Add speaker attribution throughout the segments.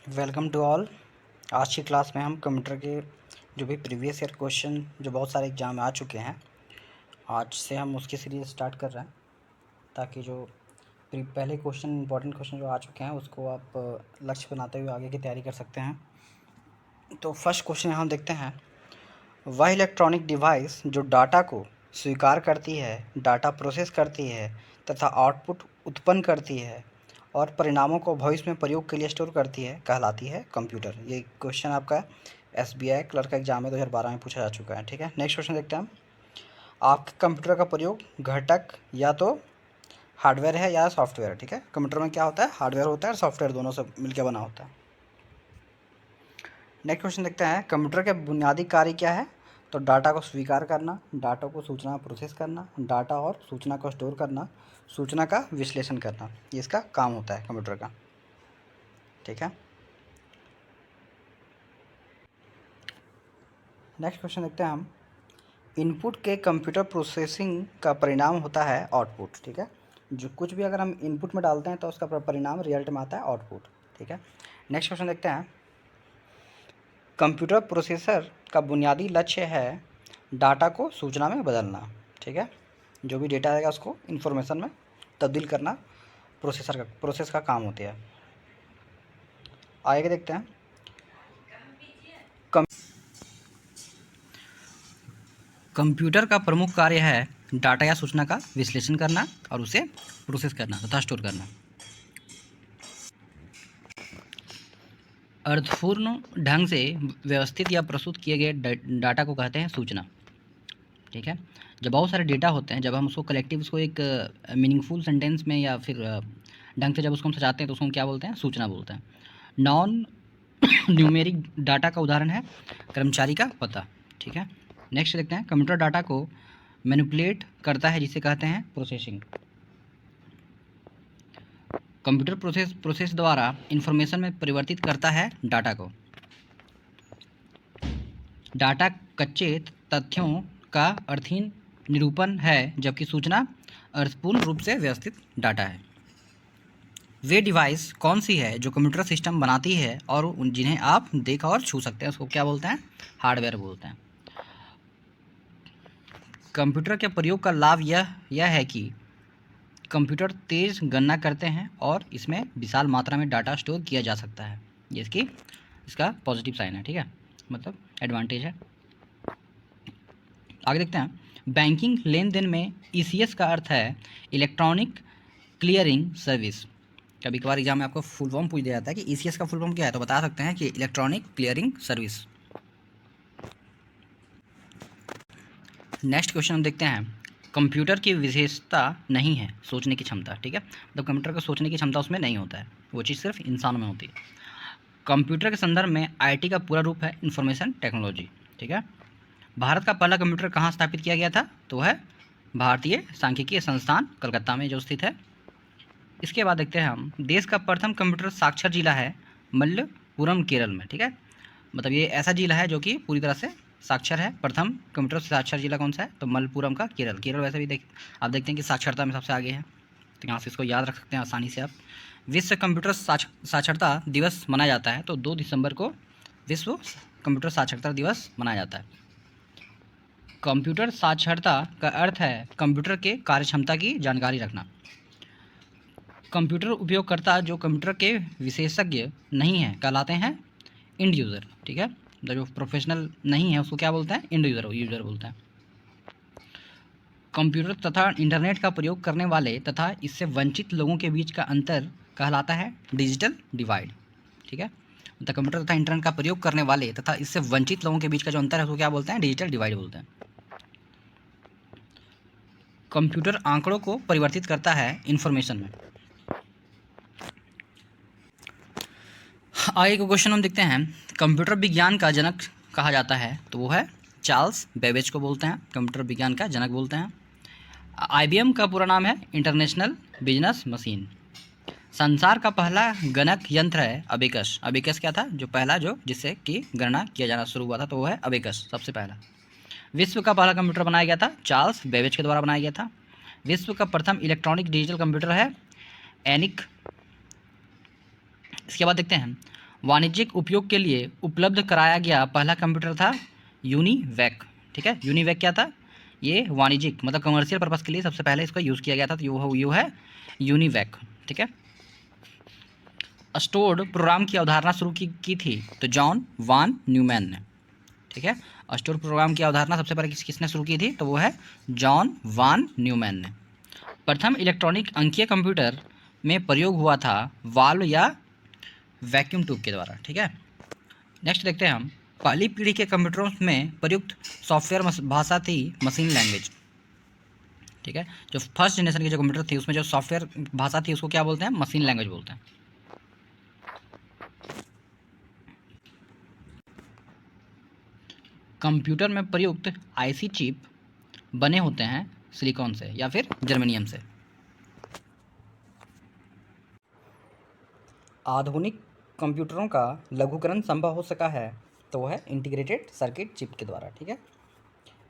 Speaker 1: Welcome to all. आज की class में हम कंप्यूटर के जो भी प्रीवियस ईयर क्वेश्चन जो बहुत सारे एग्ज़ाम में आ चुके हैं, आज से हम उसकी सीरीज़ स्टार्ट कर रहे हैं ताकि जो पहले क्वेश्चन इंपॉर्टेंट क्वेश्चन जो आ चुके हैं उसको आप लक्ष्य बनाते हुए आगे की तैयारी कर सकते हैं। तो फर्स्ट क्वेश्चन हम देखते हैं, वह इलेक्ट्रॉनिक डिवाइस जो डाटा को स्वीकार करती है, डाटा प्रोसेस करती है तथा आउटपुट उत्पन्न करती है और परिणामों को भविष्य में प्रयोग के लिए स्टोर करती है, कहलाती है कंप्यूटर। ये क्वेश्चन आपका एसबीआई क्लर्क का एग्जाम में 2012 में पूछा जा चुका है। ठीक है, नेक्स्ट क्वेश्चन देखते हैं हम। आपके कंप्यूटर का प्रयोग घटक या तो हार्डवेयर है या सॉफ्टवेयर है। ठीक है, कंप्यूटर में क्या होता है, हार्डवेयर होता है और सॉफ्टवेयर दोनों से मिलकर बना होता है। नेक्स्ट क्वेश्चन देखते हैं, कंप्यूटर के बुनियादी कार्य क्या है। तो डाटा को स्वीकार करना, डाटा को सूचना प्रोसेस करना, डाटा और सूचना को स्टोर करना, सूचना का विश्लेषण करना, ये इसका काम होता है कंप्यूटर का। ठीक है, नेक्स्ट क्वेश्चन देखते हैं हम। इनपुट के कंप्यूटर प्रोसेसिंग का परिणाम होता है आउटपुट। ठीक है, जो कुछ भी अगर हम इनपुट में डालते हैं तो उसका परिणाम रिजल्ट में आता है आउटपुट। ठीक है, नेक्स्ट क्वेश्चन देखते हैं। कंप्यूटर प्रोसेसर का बुनियादी लक्ष्य है डाटा को सूचना में बदलना। ठीक है, जो भी डेटा आएगा उसको इन्फॉर्मेशन में तब्दील करना प्रोसेस का काम होता है। आगे देखते हैं, कंप्यूटर का प्रमुख कार्य है डाटा या सूचना का विश्लेषण करना और उसे प्रोसेस करना तथा स्टोर करना। अर्थपूर्ण ढंग से व्यवस्थित या प्रस्तुत किए गए डाटा को कहते हैं सूचना। ठीक है, जब बहुत सारे डेटा होते हैं, जब हम उसको कलेक्टिव उसको एक मीनिंगफुल सेंटेंस में या फिर ढंग से जब उसको हम सजाते हैं तो उसको हम क्या बोलते हैं, सूचना बोलते हैं। नॉन न्यूमेरिक डाटा का उदाहरण है कर्मचारी का पता। ठीक है, नेक्स्ट देखते हैं, कंप्यूटर डाटा को मैनिपुलेट करता है जिसे कहते हैं प्रोसेसिंग। कंप्यूटर प्रोसेस द्वारा इंफॉर्मेशन में परिवर्तित करता है डाटा को। डाटा कच्चे तथ्यों का अर्थहीन निरूपण है जबकि सूचना अर्थपूर्ण रूप से व्यवस्थित डाटा है। वे डिवाइस कौन सी है जो कंप्यूटर सिस्टम बनाती है और जिन्हें आप देख और छू सकते हैं, उसको क्या बोलते हैं, हार्डवेयर बोलते हैं। कंप्यूटर के प्रयोग का लाभ यह है कि कंप्यूटर तेज़ गणना करते हैं और इसमें विशाल मात्रा में डाटा स्टोर किया जा सकता है। ये इसका पॉजिटिव साइन है। ठीक है, मतलब एडवांटेज है। आगे देखते हैं, बैंकिंग लेन देन में ईसीएस का अर्थ है इलेक्ट्रॉनिक क्लियरिंग सर्विस। कभी कभार एग्जाम में आपको फुल फॉर्म पूछ दिया जाता है कि ईसीएस का फुल फॉर्म क्या है, तो बता सकते हैं कि electronic clearing service. Next question हम देखते हैं, कंप्यूटर की विशेषता नहीं है सोचने की क्षमता। ठीक है, मतलब कंप्यूटर को सोचने की क्षमता उसमें नहीं होता है, वो चीज़ सिर्फ इंसान में होती है। कंप्यूटर के संदर्भ में आईटी का पूरा रूप है इंफॉर्मेशन टेक्नोलॉजी। ठीक है, भारत का पहला कंप्यूटर कहाँ स्थापित किया गया था, तो है भारतीय सांख्यिकीय संस्थान कलकत्ता में जो स्थित है। इसके बाद देखते हैं हम, देश का प्रथम कंप्यूटर साक्षर जिला है मल्लपुरम केरल में। ठीक है, मतलब ये ऐसा जिला है जो कि पूरी तरह से साक्षर है। प्रथम कंप्यूटर साक्षर जिला कौन सा है, तो मलप्पुरम का केरल। केरल वैसे भी आप देखते हैं कि साक्षरता में सबसे आगे है, तो यहाँ से इसको याद रख सकते हैं आसानी से आप। विश्व कंप्यूटर साक्षरता दिवस मनाया जाता है, तो 2 दिसंबर को विश्व कंप्यूटर साक्षरता दिवस मनाया जाता है। कंप्यूटर साक्षरता का अर्थ है कंप्यूटर के कार्यक्षमता की जानकारी रखना। कंप्यूटर उपयोगकर्ता जो कंप्यूटर के विशेषज्ञ नहीं हैं कहलाते हैं इंड यूज़र। ठीक है, जो प्रोफेशनल नहीं है उसको क्या बोलते हैं, इंड यूज़र बोलते हैं। कंप्यूटर तथा इंटरनेट का प्रयोग करने वाले तथा इससे वंचित लोगों के बीच का अंतर कहलाता है डिजिटल डिवाइड। ठीक है, तो कंप्यूटर तथा इंटरनेट का प्रयोग करने वाले तथा इससे वंचित लोगों के बीच का जो अंतर है उसको क्या बोलते हैं, डिजिटल डिवाइड बोलते हैं। कंप्यूटर आंकड़ों को परिवर्तित करता है इंफॉर्मेशन में। आगे का क्वेश्चन हम देखते हैं, कंप्यूटर विज्ञान का जनक कहा जाता है, तो वो है चार्ल्स बेबेज को बोलते हैं, कंप्यूटर विज्ञान का जनक बोलते हैं। आईबीएम का पूरा नाम है इंटरनेशनल बिजनेस मशीन। संसार का पहला गणक यंत्र है अबेकस। अबेकस क्या था, जो पहला जो जिससे कि गणना किया जाना शुरू हुआ था, तो वो है अबेकस सबसे पहला। विश्व का पहला कंप्यूटर बनाया गया था चार्ल्स बेबेज के द्वारा बनाया गया था। विश्व का प्रथम इलेक्ट्रॉनिक डिजिटल कंप्यूटर है एनिक। इसके बाद देखते हैं, वाणिज्यिक उपयोग के लिए उपलब्ध कराया गया पहला कंप्यूटर था यूनिवैक। ठीक है, यूनिवैक क्या था? ये वाणिज्यिक मतलब कमर्शियल पर्पज़ के लिए सबसे पहले इसका यूज़ किया गया था, तो यू है यूनिवैक। ठीक है। स्टोर्ड प्रोग्राम की अवधारणा शुरू की थी तो जॉन वान न्यूमैन ने। ठीक है, स्टोर प्रोग्राम की अवधारणा सबसे पहले किसने शुरू की थी? तो वो है जॉन वान न्यूमैन ने। प्रथम इलेक्ट्रॉनिक अंकीय कंप्यूटर में प्रयोग हुआ था वाल्व या वैक्यूम ट्यूब के द्वारा। ठीक है, नेक्स्ट देखते हैं हम। पहली पीढ़ी के कंप्यूटरों में प्रयुक्त सॉफ्टवेयर भाषा थी मशीन लैंग्वेज। ठीक है, जो फर्स्ट जनरेशन के जो कंप्यूटर थी उसमें जो सॉफ्टवेयर भाषा थी उसको क्या बोलते हैं? मशीन लैंग्वेज बोलते हैं। कंप्यूटर में प्रयुक्त आईसी चिप बने होते हैं सिलिकॉन से या फिर जर्मेनियम से। आधुनिक कंप्यूटरों का लघुकरण संभव हो सका है तो वह है इंटीग्रेटेड सर्किट चिप के द्वारा। ठीक है,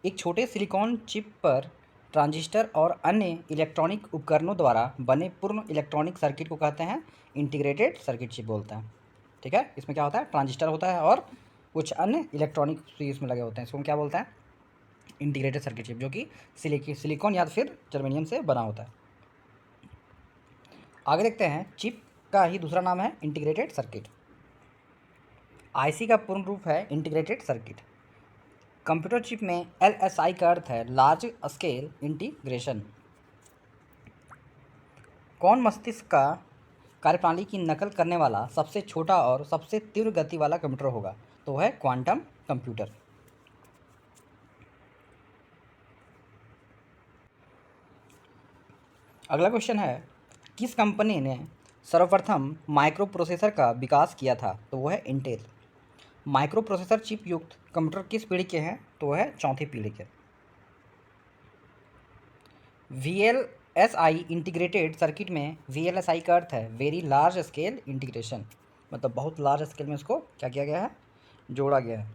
Speaker 1: एक छोटे सिलिकॉन चिप पर ट्रांजिस्टर और अन्य इलेक्ट्रॉनिक उपकरणों द्वारा बने पूर्ण इलेक्ट्रॉनिक सर्किट को कहते हैं इंटीग्रेटेड सर्किट चिप बोलते हैं। ठीक है, इसमें क्या होता है? ट्रांजिस्टर होता है और कुछ अन्य इलेक्ट्रॉनिक इसमें लगे होते हैं, इसको हम क्या बोलते हैं? इंटीग्रेटेड सर्किट चिप, जो कि सिलिकॉन या फिर जर्मेनियम से बना होता है। आगे देखते हैं, चिप का ही दूसरा नाम है इंटीग्रेटेड सर्किट। आईसी का पूर्ण रूप है इंटीग्रेटेड सर्किट। कंप्यूटर चिप में एलएसआई का अर्थ है लार्ज स्केल इंटीग्रेशन। कौन मस्तिष्क का कार्यप्रणाली की नकल करने वाला सबसे छोटा और सबसे तीव्र गति वाला कंप्यूटर होगा? तो वह है क्वांटम कंप्यूटर। अगला क्वेश्चन है, किस कंपनी ने सर्वप्रथम माइक्रो प्रोसेसर का विकास किया था? तो वह है इंटेल। माइक्रो प्रोसेसर चिप युक्त कंप्यूटर किस पीढ़ी के हैं? तो वह है चौथी पीढ़ी के। VLSI इंटीग्रेटेड सर्किट में VLSI का अर्थ है वेरी लार्ज स्केल इंटीग्रेशन, मतलब बहुत लार्ज स्केल में इसको क्या किया गया है? जोड़ा गया है।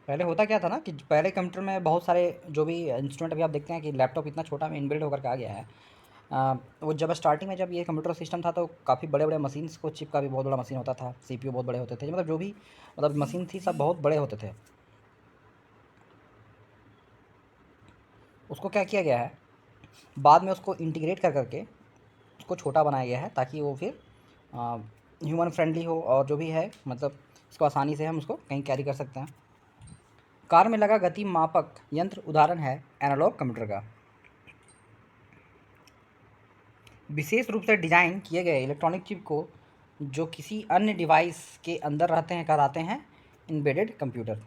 Speaker 1: पहले होता क्या था ना कि पहले कंप्यूटर में बहुत सारे जो भी इंस्ट्रूमेंट अभी आप देखते हैं कि लैपटॉप इतना छोटा में इनबिल्ट होकर के आ गया है। वो जब स्टार्टिंग में जब ये कंप्यूटर सिस्टम था तो काफ़ी बड़े बड़े मशीन्स को, चिप का भी बहुत बड़ा मशीन होता था, CPU बहुत बड़े होते थे, मतलब जो भी मतलब मशीन थी सब बहुत बड़े होते थे। उसको क्या किया गया है? बाद में उसको इंटीग्रेट कर करके उसको छोटा बनाया गया है ताकि वो फिर ह्यूमन फ्रेंडली हो और जो भी है मतलब इसको आसानी से हम उसको कहीं कैरी कर सकते हैं। कार में लगा गति मापक यंत्र उदाहरण है एनालॉग कंप्यूटर का। विशेष रूप से डिजाइन किए गए इलेक्ट्रॉनिक चिप को जो किसी अन्य डिवाइस के अंदर रहते हैं कहलाते हैं एम्बेडेड कंप्यूटर।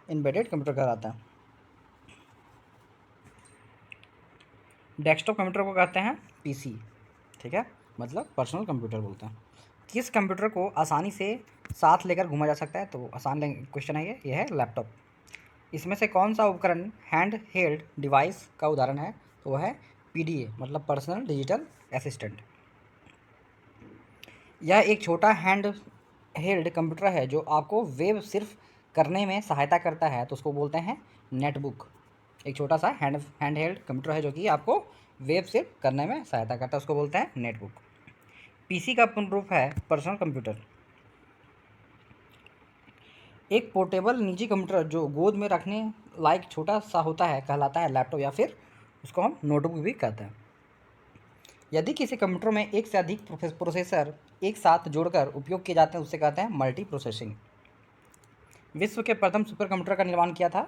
Speaker 1: एम्बेडेड कंप्यूटर कहलाता है। डेस्कटॉप कंप्यूटर को कहते हैं पीसी। ठीक है, मतलब पर्सनल कंप्यूटर बोलते हैं। किस कंप्यूटर को आसानी से साथ लेकर घूमा जा सकता है? तो आसान क्वेश्चन है ये है लैपटॉप। इसमें से कौन सा उपकरण हैंड हेल्ड डिवाइस का उदाहरण है? तो वह है PDA, मतलब पर्सनल डिजिटल असिस्टेंट। यह एक छोटा हैंड हेल्ड कंप्यूटर है जो आपको वेब सिर्फ करने में सहायता करता है, तो उसको बोलते हैं नेटबुक। एक छोटा सा हैंड हेल्ड कंप्यूटर है जो कि आपको वेब सिर्फ करने में सहायता करता है, उसको बोलते हैं नेटबुक। PC का पूर्ण रूप है पर्सनल कंप्यूटर। एक पोर्टेबल निजी कंप्यूटर जो गोद में रखने लायक छोटा सा होता है कहलाता है लैपटॉप या फिर उसको हम नोटबुक भी कहते हैं। यदि किसी कंप्यूटर में एक से अधिक प्रोसेसर एक साथ जोड़कर उपयोग किए जाते हैं उससे कहते हैं मल्टी प्रोसेसिंग। विश्व के प्रथम सुपर कंप्यूटर का निर्माण किया था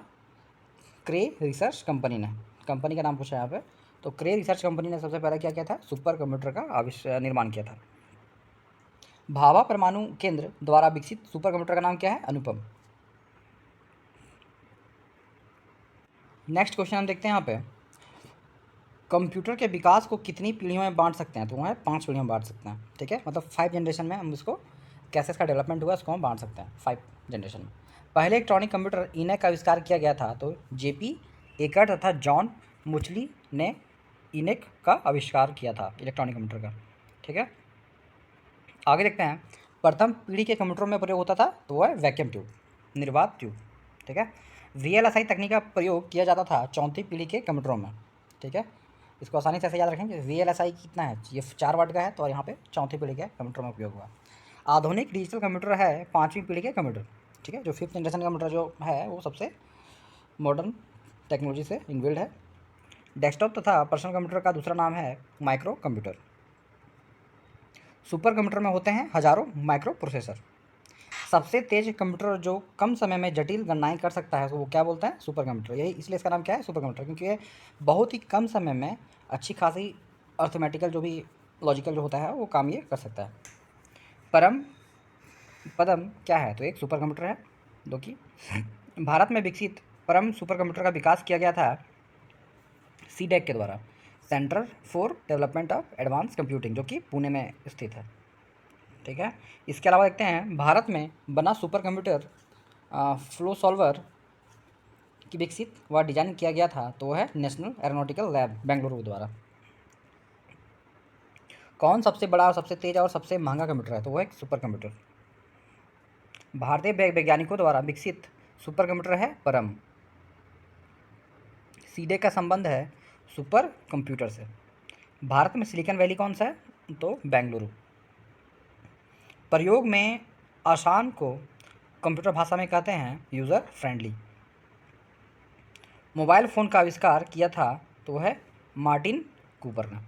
Speaker 1: क्रे रिसर्च कंपनी ने। कंपनी का नाम पूछा यहाँ पे, तो क्रे रिसर्च कंपनी ने सबसे पहले क्या किया था? सुपर कंप्यूटर का निर्माण किया था। भाभा परमाणु केंद्र द्वारा विकसित सुपर कंप्यूटर का नाम क्या है? अनुपम। नेक्स्ट क्वेश्चन हम देखते हैं यहाँ पे, कंप्यूटर के विकास को कितनी पीढ़ियों में बांट सकते हैं? तो वह 5 पीढ़ियों में बांट सकते हैं। ठीक है, मतलब 5 जनरेशन में हम इसको कैसे इसका डेवलपमेंट हुआ इसको हम बांट सकते हैं 5 जनरेशन में। पहले इलेक्ट्रॉनिक कंप्यूटर इनेक का आविष्कार किया गया था, तो JP एकर्ट तथा जॉन मुचली ने इनेक का आविष्कार किया था इलेक्ट्रॉनिक कंप्यूटर का। ठीक है, आगे देखते हैं, प्रथम पीढ़ी के कंप्यूटरों में प्रयोग होता था तो वह वैक्यूम ट्यूब, निर्वात ट्यूब। ठीक है, VLSI तकनीक का प्रयोग किया जाता था चौथी पीढ़ी के कंप्यूटरों में। ठीक है, इसको आसानी से ऐसे याद रखेंगे, VLSI कितना है? ये 4 वाट का है, तो यहाँ पे चौथी पीढ़ी के कंप्यूटर में उपयोग हुआ। आधुनिक डिजिटल कंप्यूटर है 5वीं पीढ़ी के कंप्यूटर, ठीक है। जो 5th जनरेशन कंप्यूटर जो है वो सबसे मॉडर्न टेक्नोलॉजी से इनबिल्ड है। डेस्कटॉप तथा पर्सनल कंप्यूटर का दूसरा नाम है माइक्रो कंप्यूटर। सुपर कंप्यूटर में होते हैं हजारों माइक्रो प्रोसेसर। सबसे तेज कंप्यूटर जो कम समय में जटिल गणनाएं कर सकता है तो वो क्या बोलते हैं? Super computer. यही इसलिए इसका नाम क्या है? सुपर कंप्यूटर, क्योंकि ये बहुत ही कम समय में अच्छी खासी अर्थमेटिकल जो भी लॉजिकल जो होता है वो काम ये कर सकता है। परम पदम क्या है? तो एक सुपर कंप्यूटर है। दो कि भारत में विकसित परम सुपर कंप्यूटर का विकास किया गया था सीडेक के द्वारा, centre for development of advance computing, जो कि पुणे में स्थित है, ठीक है। इसके अलावा देखते हैं भारत में बना सुपर कंप्यूटर फ्लो सॉल्वर की विकसित व डिजाइन किया गया था तो वो है नेशनल एरोनॉटिकल लैब बेंगलुरु द्वारा। कौन सबसे बड़ा और सबसे तेज और सबसे महंगा कंप्यूटर है? तो वो एक सुपर कंप्यूटर। भारतीय वैज्ञानिकों द्वारा विकसित सुपर कंप्यूटर है परम। सीडे का संबंध है सुपर कंप्यूटर से। भारत में सिलिकॉन वैली कौन सा है? तो बेंगलुरु। प्रयोग में आसान को कंप्यूटर भाषा में कहते हैं यूज़र फ्रेंडली। मोबाइल फ़ोन का आविष्कार किया था तो है मार्टिन कूपर ने।